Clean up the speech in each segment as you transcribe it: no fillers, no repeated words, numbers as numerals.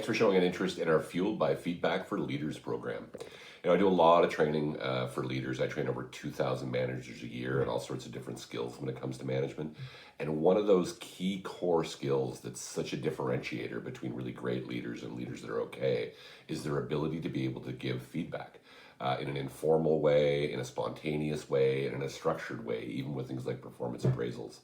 Thanks for showing an interest in our Fueled by Feedback for Leaders program. I do a lot of training for leaders. I train over 2,000 managers a year and all sorts of different skills when it comes to management. And one of those key core skills that's such a differentiator between really great leaders and leaders that are okay is their ability to be able to give feedback in an informal way, in a spontaneous way, and in a structured way, even with things like performance appraisals.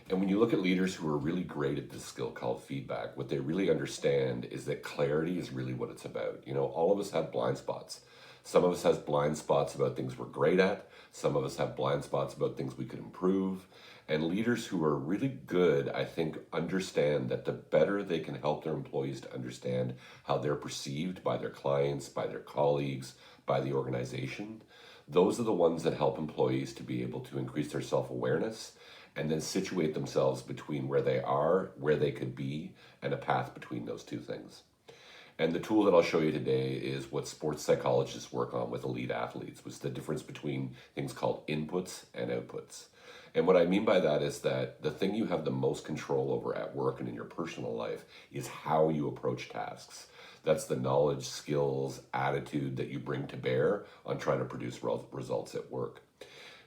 And when you look at leaders who are really great at this skill called feedback, what they really understand is that clarity is really what it's about. All of us have blind spots. Some of us has blind spots about things we're great at. Some of us have blind spots about things we could improve. And leaders who are really good, I think, understand that the better they can help their employees to understand how they're perceived by their clients, by their colleagues, by the organization, those are the ones that help employees to be able to increase their self-awareness and then situate themselves between where they are, where they could be, and a path between those two things. And the tool that I'll show you today is what sports psychologists work on with elite athletes, which is the difference between things called inputs and outputs. And what I mean by that is that the thing you have the most control over at work and in your personal life is how you approach tasks. That's the knowledge, skills, attitude that you bring to bear on trying to produce results at work.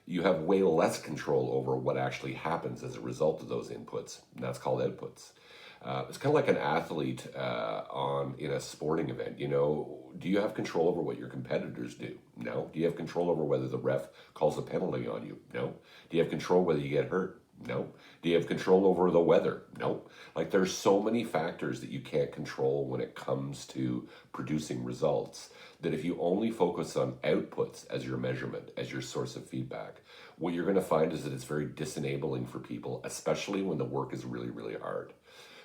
You have way less control over what actually happens as a result of those inputs, and that's called outputs. It's kind of like an athlete in a sporting event. Do you have control over what your competitors do? No. Do you have control over whether the ref calls a penalty on you? No. Do you have control whether you get hurt? No. Do you have control over the weather? No. There's so many factors that you can't control when it comes to producing results that if you only focus on outputs as your measurement, as your source of feedback, what you're going to find is that it's very disenabling for people, especially when the work is really, really hard.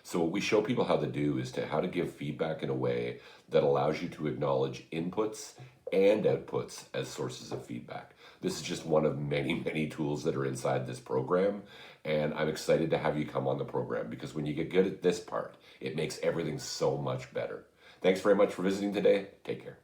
So what we show people how to do is how to give feedback in a way that allows you to acknowledge inputs and outputs as sources of feedback. This is just one of many, many tools that are inside this program, and I'm excited to have you come on the program because when you get good at this part, it makes everything so much better. Thanks very much for visiting today. Take care.